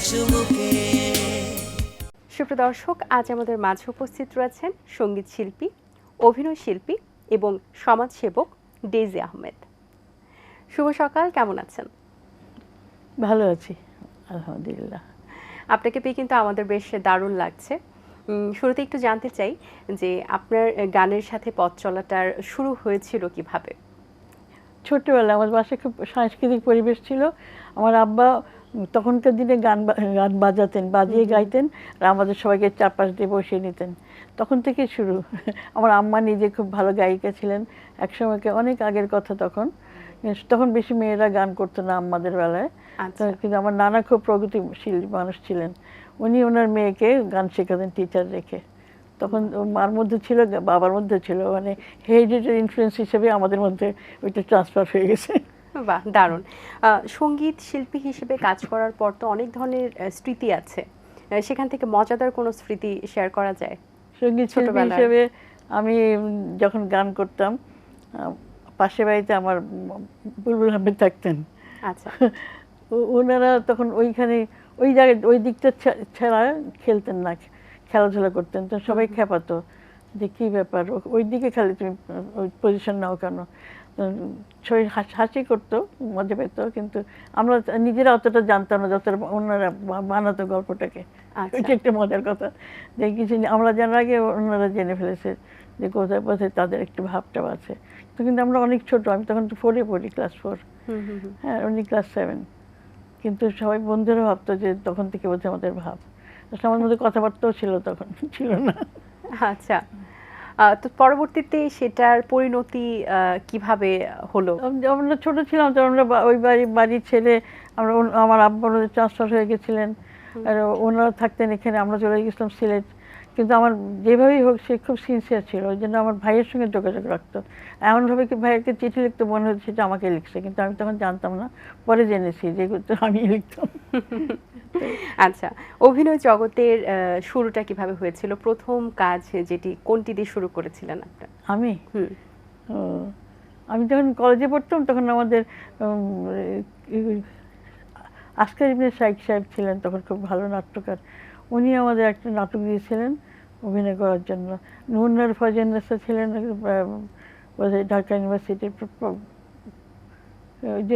সুমুখে। সুপ্রদর্শক, আজ আমাদের মাঝে উপস্থিত রয়েছেন সঙ্গীত শিল্পী, অভিনয় শিল্পী এবং সমাজসেবক ডেইজি আহমেদ। শুভ সকাল, কেমন আছেন? ভালো আছি, আলহামদুলিল্লাহ। আপনাকে পেয়ে কিন্তু আমাদের বেশ দারুণ লাগছে। শুরুতে একটু জানতে চাই যে আপনার গানের সাথে পথ চলাটার শুরু হয়েছিল কিভাবে? ছোটবেলায় আমার বাসায় খুব সাংস্কৃতিক পরিবেশ ছিল। আমার আব্বা তখনকার দিনে গান বাজাতেন, বাজিয়ে গাইতেন, আর আমাদের সবাইকে চারপাশ দিয়ে বসিয়ে নিতেন। তখন থেকে শুরু। আমার আম্মা নিজে খুব ভালো গায়িকা ছিলেন একসময়কে, অনেক আগের কথা। তখন বেশি মেয়েরা গান করতো না আম্মাদের বেলায়। কিন্তু আমার নানা খুব প্রগতিশীল মানুষ ছিলেন, উনি ওনার মেয়েকে গান শেখাতেন টিচার রেখে। তখন মার মধ্যে ছিল, বাবার মধ্যে ছিল, মানে হেরিডিটারি ইনফ্লুয়েন্স হিসেবে আমাদের মধ্যে ওইটা ট্রান্সফার হয়ে গেছে। বাহ, দারুণ। সঙ্গীত শিল্পী হিসেবে কাজ করার পর তো অনেক ধরনের স্মৃতি আছে, সেখান থেকে মজাদার কোনো স্মৃতি শেয়ার করা যায়? সঙ্গীত শিল্পী হিসেবে আমি যখন গান করতাম, পাশের বাড়িতে আমার বুলবুল আহমেদ থাকতেন। আচ্ছা। ওনারা তখন ওইখানে ওই জায়গায় ওই দিকটা ছাড়া খেলতেন না, খেলাধুলা করতেন। তো সবাই খেপাতো যে কী ব্যাপার, ওই দিকে খালি তুমি ওই পজিশন নাও কেন। শরীর হাসি করতো, মজা পেত, কিন্তু আমরা নিজেরা অতটা জানতাম না যতটা ওনারা বানাতো গল্পটাকে। ওইটা একটা মজার কথা যে কিছু আমরা জানার আগে ওনারা জেনে ফেলেছে যে কোথায় কোথায় তাদের একটু ভাবটাও আছে। তো কিন্তু আমরা অনেক ছোট, আমি তখন তো 4-এ পড়ি, ক্লাস 4। হ্যাঁ, উনি ক্লাস 7। কিন্তু সবাই বন্ধুরা ভাবতো যে তখন থেকে বোধহয় আমাদের ভাব। আমার মধ্যে কথাবার্তাও ছিল, তখন ছিল না। আচ্ছা, তো পরবর্তীতে সেটার পরিণতি কিভাবে হলো? আমরা ছোট ছিলাম তো, আমরা ওই বাড়ির ছেলে, আমরা আমার আব্বা ট্রান্সফার হয়ে গেছিলেন, আর ওনারা থাকতেন এখানে, আমরা চলে গেছিলাম সিলেট। কিন্তু আমার যেভাবেই হোক সে খুব সিনসিয়ার ছিল, ওই জন্য আমার ভাইয়ের সঙ্গে যোগাযোগ রাখতো। এমনভাবে কি ভাইয়েরকে চিঠি লিখতে মনে হচ্ছে সেটা আমাকে লিখছে, কিন্তু আমি তখন জানতাম না, পরে জেনেছি যে আমি লিখতাম। আচ্ছা, অভিনয় জগতের শুরুটা কিভাবে হয়েছিল? প্রথম কাজ যেটি কোনটি দিয়ে শুরু করেছিলেন আপনার? আমি যখন কলেজে পড়তাম তখন আমাদের আসকার ইবনে শাইখ সাহেব ছিলেন তখন, খুব ভালো নাট্যকার। উনি আমাদের একটা নাটক দিয়েছিলেন অভিনয় করার জন্য। নুরনার ফজেন্নেসা ছিলেন ঢাকা ইউনিভার্সিটির, যে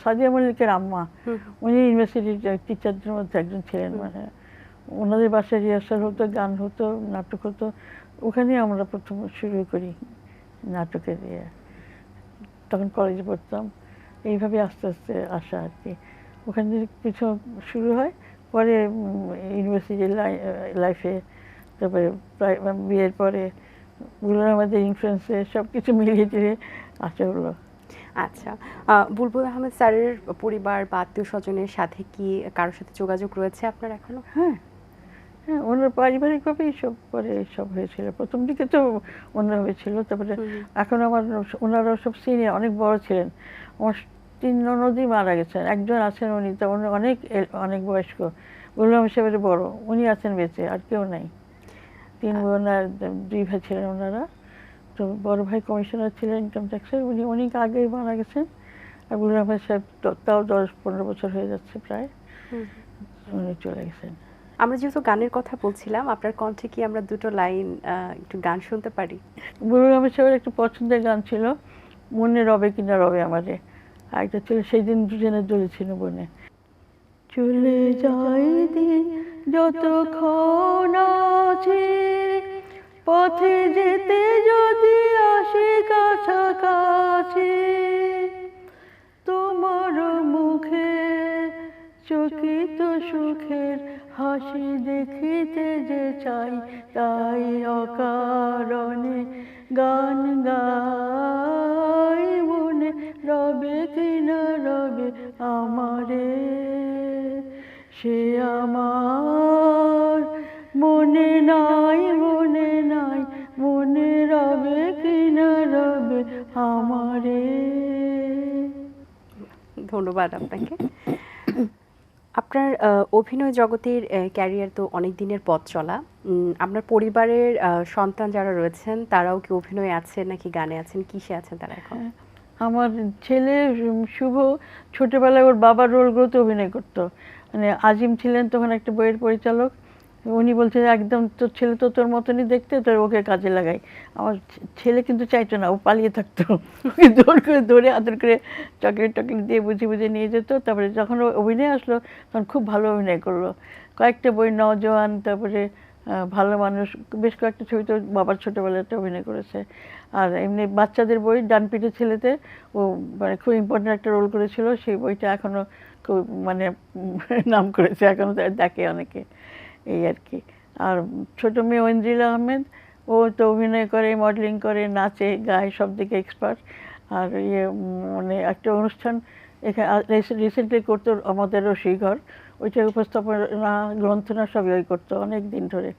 সাদিয়া মল্লিকের আম্মা, উনি ইউনিভার্সিটির টিচারদের মধ্যে একজন ছিলেন। মানে ওনাদের বাসায় রিহার্সাল হতো, গান হতো, নাটক হতো। ওখানে আমরা প্রথম শুরু করি নাটকের দিয়ে। তখন কলেজে পড়তাম, এইভাবে আস্তে আস্তে আসা আর কি। ওখান থেকে কিছু শুরু হয়, পরে ইউনিভার্সিটি লাইফে, তারপরে বিয়ের পরে বুলবুল আহমেদের ইনফ্লুয়েন্সে সব কিছু মিলিয়ে টিলিয়ে আসা হলো। আচ্ছা, বুলবুল আহমেদ স্যারের পরিবার বা আত্মীয় স্বজনের সাথে কি কারোর সাথে যোগাযোগ রয়েছে আপনার এখনো? হ্যাঁ, হ্যাঁ, ওনার পারিবারিকভাবেই সব পরে সব হয়েছিল। প্রথম দিকে তো অন্যভাবে ছিল, তারপরে এখন ওনারা সব সিনিয়র, অনেক বড় ছিলেন। আমার 3 ননদই মারা গেছেন, একজন আছেন উনি তো অনেক অনেক বয়স্ক, বুলবুল আহমেদ সাহেবের বড়, উনি আছেন বেঁচে, আর কেউ নাই। 3 বোন আর 2 ভাই ছিলেন ওনারা। তো বড় ভাই কমিশনার ছিলেন ইনকাম ট্যাক্সের, উনি অনেক আগে মারা গেছেন। আর বুলবুল আহমেদ সাহেব তাও 10-15 বছর হয়ে যাচ্ছে প্রায়, উনি চলে গেছেন। আমরা যেহেতু গানের কথা বলছিলাম, আপনার কণ্ঠে কি আমরা দুটো লাইন একটু গান শুনতে পারি? বুলবুল আহমেদ সাহেবের একটা পছন্দের গান ছিল, মনে রবে কিনা রবে আমারে। আরেকটা ছিল সেই দিন দুজনের দোলে ছিল বনে। চলে যাই দিন যতক্ষণ আছে, পথে যেতে যদি আসে কাছাকাছি, তোমার মুখে চকিত সুখের হাসি দেখিতে যে চাই, তাই অকারণে গান গাই, মনে রবে কিনা রবে আমারে, সে আমার মনে নাই, মনে নাই, মনে রবে কিনা রবে আমারে। ধন্যবাদ আপনাকে। আপনার অভিনয় জগতের ক্যারিয়ার তো অনেক দিনের পথ চলা। আপনার পরিবারের সন্তান যারা রয়েছেন তারাও কি অভিনয়ে আছেন নাকি গানে আছেন, কিসে আছেন তারা এখন? আমার ছেলে শুভ ছোটবেলায় ওর বাবার রোলগুলোতে অভিনয় করতো। মানে আজিম ছিলেন তখন একটা বইয়ের পরিচালক, উনি বলছে যে একদম তোর ছেলে তো তোর মতনই দেখতে, তোর ওকে কাজে লাগাই। আমার ছেলে কিন্তু চাইতো না, ও পালিয়ে থাকতো। ওকে জোর করে ধরে আদর করে চকলেট টকলেট দিয়ে বুঝিয়ে বুঝিয়ে নিয়ে যেত। তারপরে যখন ও অভিনয় আসলো তখন খুব ভালো অভিনয় করলো। কয়েকটা বই, নওজোয়ান, তারপরে ভালো মানুষ, বেশ কয়েকটা ছবিতে বাবার ছোটবেলাতে অভিনয় করেছে। আর এমনি বাচ্চাদের বই ডান পিঠে ছেলেতে ও মানে খুব ইম্পর্টেন্ট একটা রোল করেছিল। সেই বইটা এখনো খুব মানে নাম করেছে, এখনো দেখে অনেকে, এই আর কি। আর ছোট মেয়ে ঐন্দ্রিল আহমেদ, ও তো অভিনয় করে, মডেলিং করে, নাচে গায়, সব দিকে এক্সপার্ট। আর ইয়ে মানে একটা অনুষ্ঠান এখানে রিসেন্টলি করতো আমাদের রসিঘর, ওইটা উপস্থাপনা গ্রন্থনা সবই ওই করতো অনেক দিন ধরে।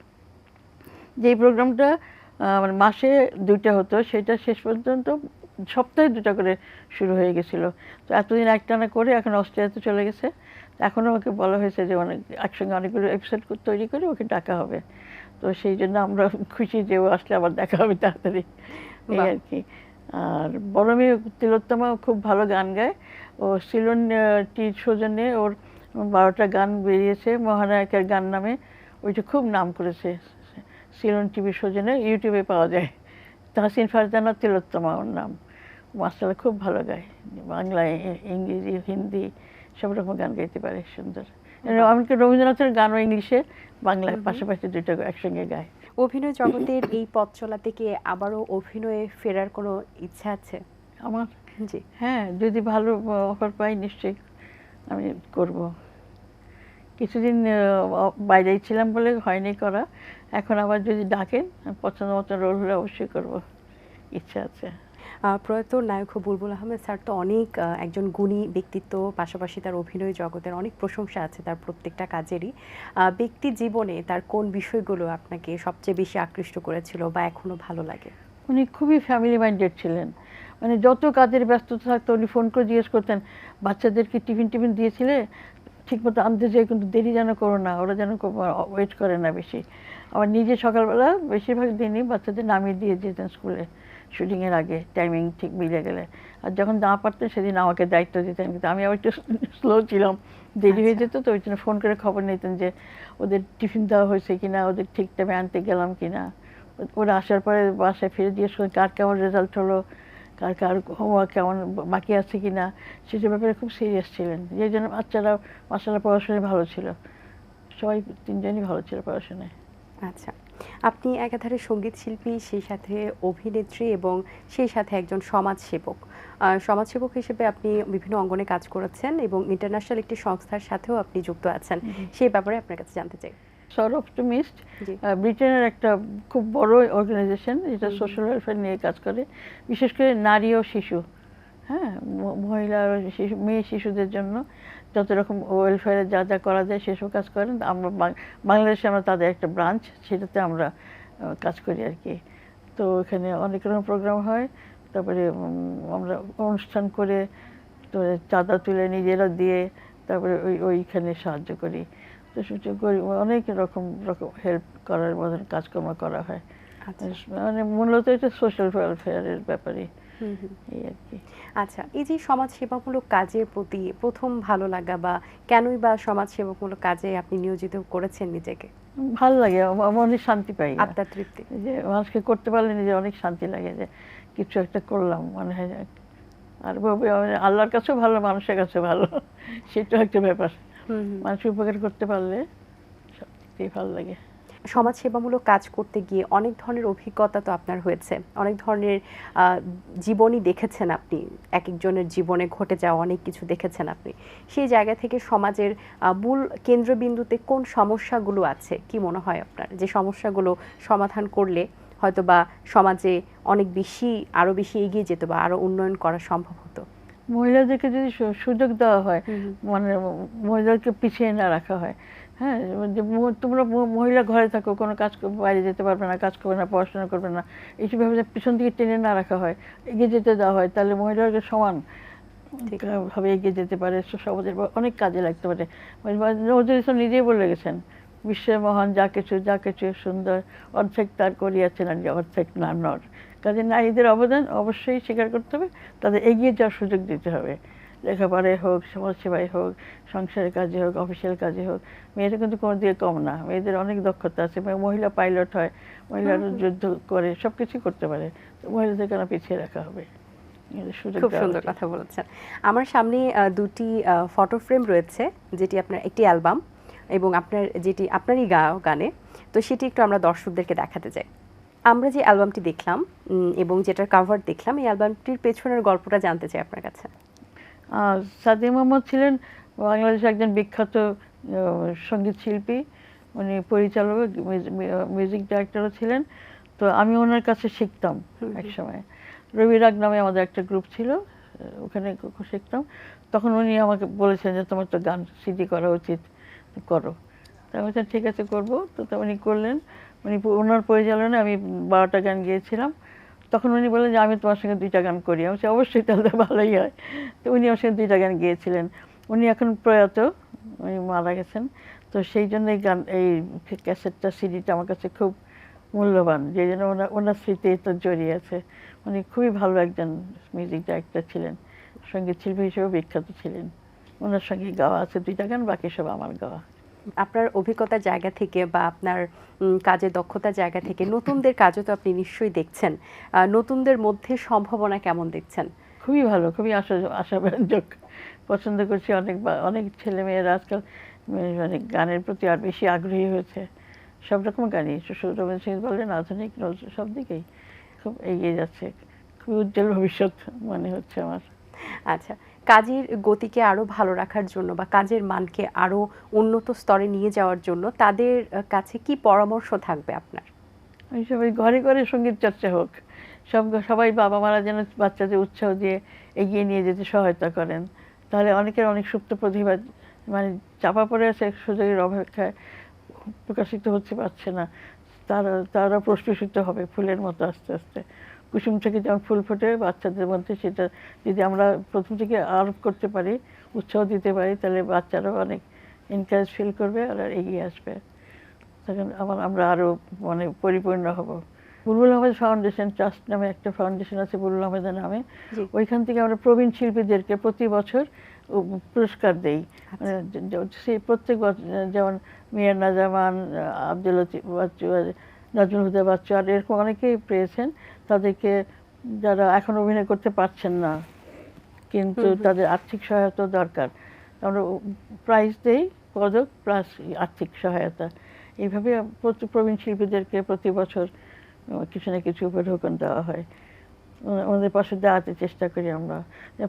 যেই প্রোগ্রামটা মানে মাসে 2টা হতো, সেটা শেষ পর্যন্ত সপ্তাহে 2টা করে শুরু হয়ে গেছিলো। তো এতদিন একটানা করে এখন অস্ট্রেলিয়াতে চলে গেছে। এখনও ওকে বলা হয়েছে যে অনেক একসঙ্গে অনেকগুলো এপিসোড তৈরি করে ওকে ডাকা হবে। তো সেই জন্য আমরা খুশি যে ও আসলে আবার দেখা হবে তাড়াতাড়ি, এই আর কি। আর বড় মেয়ে তিলোত্তমা খুব ভালো গান গায়। ও সিলন টির সৌজন্যে ওর 12টা গান বেরিয়েছে মহানায়কের গান নামে, ওইটা খুব নাম করেছে। সিলন টিভির সৌজন্যে ইউটিউবে পাওয়া যায়। তাহসিন ফারজানা তিলোত্তমা ওর নাম। মাস্টাররা খুব ভালো গায়, বাংলা, ইংরেজি, হিন্দি সব রকম গান গাইতে পারে সুন্দর। এমনকি রবীন্দ্রনাথের গানও ইংলিশে বাংলায় পাশাপাশি 2টা একসঙ্গে গায়। অভিনয় জগতের এই পথ চলা থেকে আবারও অভিনয়ে ফেরার কোনো ইচ্ছা আছে? আমার, জি। হ্যাঁ, যদি ভালো অফার পাই নিশ্চয়ই আমি করব। কিছুদিন বাইরেই ছিলাম বলে হয়নি করা, এখন আবার যদি ডাকেন পছন্দ মতো রোল হলে অবশ্যই করব, ইচ্ছা আছে। প্রয়াত নায়ক বুলবুল আহমেদ স্যার তো অনেক একজন গুণী ব্যক্তিত্ব, পাশাপাশি তার অভিনয় জগতের অনেক প্রশংসা আছে তার প্রত্যেকটা কাজেরই। ব্যক্তি জীবনে তার কোন বিষয়গুলো আপনাকে সবচেয়ে বেশি আকৃষ্ট করেছিল বা এখনো ভালো লাগে? উনি খুবই ফ্যামিলি মাইন্ডেড ছিলেন। মানে যত কাজের ব্যস্ততা থাকতো উনি ফোন করে জিজ্ঞেস করতেন, বাচ্চাদেরকে টিফিন টিফিন দিয়েছিলে, ঠিকমতো আনতে যাই কিন্তু দেরি যেন করো না, ওরা যেন ওয়েট করে না বেশি। আবার নিজে সকালবেলা বেশিরভাগ দিনই বাচ্চাদের নামিয়ে দিয়ে যেতেন স্কুলে শুটিংয়ের আগে, টাইমিং ঠিক মিলে গেলে। আর যখন না পারতেন সেদিন আমাকে দায়িত্ব দিতেন, কিন্তু আমি আবার একটু স্লো ছিলাম, দেরি হয়ে যেত, তো ওই জন্য ফোন করে খবর নিতেন যে ওদের টিফিন দেওয়া হয়েছে কিনা, ওদের ঠিক টাইমে আনতে গেলাম কিনা। ওরা আসার পরে বাসায় ফিরে জিজ্ঞেস করেন কার কেমন রেজাল্ট হলো, কার কার হোমওয়ার্ক কেমন বাকি আছে কিনা, সেটার ব্যাপারে খুব সিরিয়াস ছিলেন। এই জন্য বাচ্চারা মাশাআল্লাহ পড়াশোনায় ভালো ছিল, সবাই 3জনই ভালো ছিল পড়াশোনায়। আচ্ছা, আপনি একাধারে সঙ্গীত শিল্পী, সেই সাথে অভিনেত্রী এবং সেই সাথে একজন সমাজসেবক। সমাজসেবক হিসেবে আপনি বিভিন্ন অঙ্গনে কাজ করেছেন এবং ইন্টারন্যাশনাল একটি সংস্থার সাথেও আপনি যুক্ত আছেন। সেই ব্যাপারে আপনার কাছে জানতে চাই। সর অপটিমিস্ট জি। ব্রিটেনের একটা খুব বড় অর্গানাইজেশন, যেটা সোশ্যাল ওয়েলফেয়ার নিয়ে কাজ করে, বিশেষ করে নারী ও শিশু, হ্যাঁ, মহিলা ও শিশু, মেয়ে শিশুদের জন্য যত রকম ওয়েলফেয়ারে যা যা করা যায় সেসব কাজ করেন। আমরা বাংলাদেশে আমরা তাদের একটা ব্রাঞ্চ, সেটাতে আমরা কাজ করি আর কি। তো এখানে অনেক রকম প্রোগ্রাম হয়, তারপরে আমরা অনুষ্ঠান করে, তো চাঁদা তুলে নিজেরা দিয়ে তারপরে ওইখানে সাহায্য করি। তো সুযোগ করি, অনেক রকম রকম হেল্প করার মতন কাজকর্ম করা হয়। মানে মূলত এটা সোশ্যাল ওয়েলফেয়ারের ব্যাপারে, এই আর কি। আচ্ছা, এই যে সমাজ সেবামূলক কাজের প্রতি প্রথম ভালো লাগা বা কেনই বা সমাজ সেবামূলক কাজে আপনি নিয়োজিত করেছেন নিজেকে? ভালো লাগে, অনেক শান্তি পাই, আত্মার তৃপ্তি। যে মানুষকে করতে পারলে নিজে অনেক শান্তি লাগে যে কিছু একটা করলাম, মনে হয়। আর আল্লাহর কাছেও ভালো, মানুষের কাছে ভালো, সেটাও একটা ব্যাপার। মানুষের উপকার করতে পারলে সব দিক থেকে ভালো লাগে। সমাজ সেবামূলক কাজ করতে গিয়ে অনেক ধরনের অভিজ্ঞতা তো আপনার হয়েছে, অনেক ধরনের জীবনই দেখেছেন আপনি, এক একজনের জীবনে ঘটে যাওয়া অনেক কিছু দেখেছেন আপনি। সেই জায়গা থেকে সমাজের মূল কেন্দ্রবিন্দুতে কোন সমস্যাগুলো আছে, কি মনে হয় আপনার, যে সমস্যাগুলো সমাধান করলে হয়তো বা সমাজে অনেক বেশি, আরো বেশি এগিয়ে যেত বা আরো উন্নয়ন করা সম্ভব হতো? মহিলাদেরকে যদি সুযোগ দেওয়া হয়, মানে মহিলাদেরকে পিছিয়ে না রাখা হয়, হ্যাঁ, যে তোমরা মহিলা ঘরে থাকো, কোনো কাজ বাইরে যেতে পারবে না, কাজ করবে না, পড়াশোনা করবে না, এইসবভাবে পিছন দিকে টেনে না রাখা হয়, এগিয়ে যেতে দেওয়া হয়, তাহলে মহিলাকে সমান ভাবে এগিয়ে যেতে পারে, সমাজের অনেক কাজে লাগতে পারে। নজরুল ইসলাম নিজেই বলে গেছেন, বিশ্বের মহান যা কিছু সুন্দর, অর্ধেক তার করিয়াছেন আর অর্ধেক না নর। কাজে নারীদের অবদান অবশ্যই স্বীকার করতে হবে, তাদের এগিয়ে যাওয়ার সুযোগ দিতে হবে। লেখাপড়ায় হোক, সমাজসেবায় হোক, সংসারের কাজে হোক, অফিসিয়াল কাজে হোক, মেয়েরা কিন্তু কোনো দিকে কম না। মেয়েদের অনেক দক্ষতা আছে। মহিলা পাইলট হয়, মহিলারা যুদ্ধ করে, সব কিছুই করতে পারে। তো মহিলাদের কেন পিছিয়ে রাখা হবে? সুযোগ খুব দেওয়া সুন্দর উচিত। কথা বলেছেন। আমার সামনে দুটি ফটো ফ্রেম রয়েছে, যেটি আপনার একটি অ্যালবাম এবং আপনার যেটি আপনারই গানে, তো সেটি একটু আমরা দর্শকদেরকে দেখাতে চাই। আমরা যে অ্যালবামটি দেখলাম এবং যেটার কাভার দেখলাম, এই অ্যালবামটির পেছনের গল্পটা জানতে চাই আপনার কাছে। সাদি মোহাম্মদ ছিলেন বাংলাদেশের একজন বিখ্যাত সঙ্গীত শিল্পী। উনি পরিচালক, মিউজিক ডাইরেক্টরও ছিলেন। তো আমি ওনার কাছে শিখতাম একসময়। রবি রাগ নামে আমাদের একটা গ্রুপ ছিল, ওখানে শিখতাম। তখন উনি আমাকে বলেছেন যে তোমার তো গান সিডি করা উচিত, করো। তা আমি বলছেন ঠিক আছে করবো। তো উনি করলেন। ওনার পরিচালনায় আমি 12টা গান গিয়েছিলাম। তখন উনি বললেন যে আমি তোমার সঙ্গে 2টা গান করি। আমি বলছি অবশ্যই, তাহলে ভালোই হয়। তো উনি আমার সঙ্গে 2টা গান গিয়েছিলেন। উনি এখন প্রয়াত, উনি মারা গেছেন। তো সেই জন্য এই গান, এই ক্যাসেটটা, সিডিটা আমার কাছে খুব মূল্যবান, যে জন্য ওনার স্মৃতি তো জড়িয়ে আছে। উনি খুবই ভালো একজন মিউজিক ডাইরেক্টর ছিলেন, সঙ্গীত শিল্পী হিসেবে বিখ্যাত ছিলেন। ওনার সঙ্গে গাওয়া আছে 2টা গান, বাকি সব আমার গাওয়া। আপনার অভিজ্ঞতার জায়গা থেকে বা আপনার কাজের দক্ষতার জায়গা থেকে নতুনদের কাজও তো আপনি নিশ্চয়ই দেখছেন, নতুনদের মধ্যে সম্ভাবনা কেমন দেখছেন? খুবই ভালো, খুবই আশাব্যঞ্জক। পছন্দ করছি। অনেক ছেলে মেয়েরা আজকাল মানে গানের প্রতি আর বেশি আগ্রহী হয়েছে। সব রকম গানই, রবীন্দ্রসঙ্গীত বলেন, আধুনিক, নজরুল, সব দিকেই খুব এগিয়ে যাচ্ছে। খুবই উজ্জ্বল ভবিষ্যৎ মনে হচ্ছে আমার। আচ্ছা, কাজের গতিকে আরো ভালো রাখার জন্য বা কাজের মানকে আরো উন্নত স্তরে নিয়ে যাওয়ার জন্য তাদের কাছে কি পরামর্শ থাকবে আপনার? ওই সবাই ঘরে ঘরে সঙ্গীত চর্চা হোক। সবাই বাবা মারা যেন বাচ্চাদের উৎসাহ দিয়ে এগিয়ে নিয়ে যেতে সহায়তা করেন। তাহলে অনেকের অনেক সুপ্ত প্রতিভা মানে চাপা পড়ে আছে, সুযোগের অপেক্ষায় প্রকাশিত হতে পারছে না। তারা প্রস্ফুটিত হবে ফুলের মতো আস্তে আস্তে। কুসুম থেকে যেমন ফুল ফোটে বাচ্চাদের মধ্যে, সেটা যদি আমরা প্রথম থেকে আরোপ করতে পারি, উৎসাহ দিতে পারি, তাহলে বাচ্চারাও অনেক এনকারেজ ফিল করবে আর এগিয়ে আসবে। তখন আমরা আরও মানে পরিপূর্ণ হব। বুলবুল আহমেদ ফাউন্ডেশন ট্রাস্ট নামে একটা ফাউন্ডেশন আছে বুলবুল আহমেদের নামে। ওইখান থেকে আমরা প্রবীণ শিল্পীদেরকে প্রতি বছর পুরস্কার দেই। সেই প্রত্যেক বছর, যেমন মিয়ার নাজামান, আব্দুল লতিফ বাচ্চু, নাজমুল হুদা বাচ্চু, আর এরকম অনেকেই পেয়েছেন। তাদেরকে, যারা এখন অভিনয় করতে পারছেন না কিন্তু তাদের আর্থিক সহায়তা দরকার, আমরা প্রাইজ দেই, পদক প্লাস আর্থিক সহায়তা। এইভাবে প্রবীণ শিল্পীদেরকে প্রতি বছর কিছু না কিছু উপঢৌকন দেওয়া হয়। ওনাদের পাশে দাঁড়াতে চেষ্টা করি আমরা।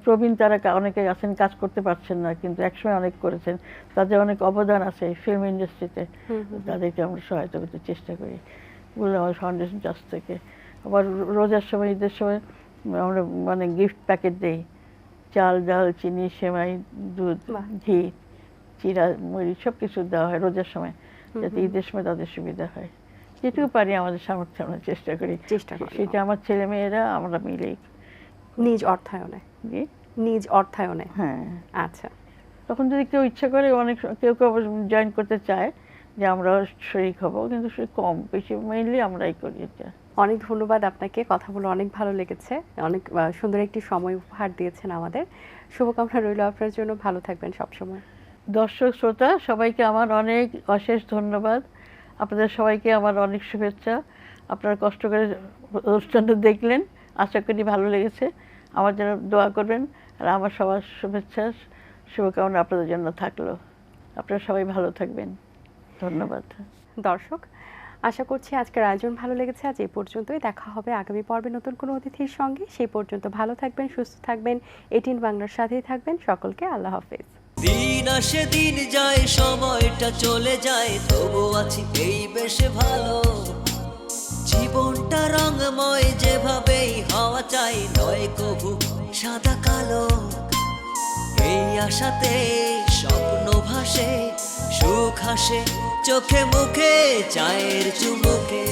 প্রবীণ তারা অনেকে আছেন কাজ করতে পারছেন না, কিন্তু একসময় অনেক করেছেন, তাদের অনেক অবদান আছে ফিল্ম ইন্ডাস্ট্রিতে, তাদেরকে আমরা সহায়তা করতে চেষ্টা করি বুলবুল আহমেদ ফাউন্ডেশন ট্রাস্ট থেকে। আবার রোজার সময়, ঈদের সময় আমরা মানে গিফট প্যাকেট দিই, চাল, ডাল, চিনি, সেমাই, দুধ, ঘি, চিরা, মুড়ি, সব কিছু দেওয়া হয় রোজার সময়, যাতে ঈদের সময় তাদের সুবিধা হয়। যেটুকু পারি আমাদের সামর্থ্যে আমরা চেষ্টা করি। সেটা আমার ছেলে মেয়েরা আমরা মিলেই নিজ অর্থায়নে। নিজ অর্থায়নে, হ্যাঁ। আচ্ছা, তখন যদি কেউ ইচ্ছা করে, কেউ জয়েন করতে চায় যে আমরা শরীক হব, কিন্তু কম বেশি মেইনলি আমরাই করি এটা। অনেক ধন্যবাদ আপনাকে, কথা বলে অনেক ভালো লেগেছে, অনেক সুন্দর একটি সময় উপহার দিয়েছেন আমাদের। শুভকামনা রইল আপনার জন্য, ভালো থাকবেন সবসময়। দর্শক শ্রোতা সবাইকে আমার অনেক অশেষ ধন্যবাদ। আপনাদের সবাইকে আমার অনেক শুভেচ্ছা। আপনারা কষ্ট করে অনুষ্ঠানটা দেখলেন, আশা করি ভালো লেগেছে। আমার জন্য দোয়া করবেন, আর আমার সবার শুভেচ্ছা শুভকামনা আপনাদের জন্য থাকলো। আপনারা সবাই ভালো থাকবেন। ধন্যবাদ। দর্শক, আশা করছি আজকের আয়োজন ভালো লেগেছে। আজ এই পর্যন্তই, দেখা হবে আগামী পর্বে নতুন কোনো অতিথির সঙ্গে। সেই পর্যন্ত ভালো থাকবেন, সুস্থ থাকবেন, এটিএন বাংলার সাথেই থাকবেন। সকলকে আল্লাহ হাফেজ। দিন আসে দিন যায়, সময়টা চলে যায়, তবু আছি এই বেশ ভালো। জীবনটা রঙময়, যেভাবেই হওয়া চাই, নয় কভু সাদা কালো। এই আশাতে স্বপ্ন ভাসে, সুখ হাসে চোখে মুখে, চায়ের চুমুকে।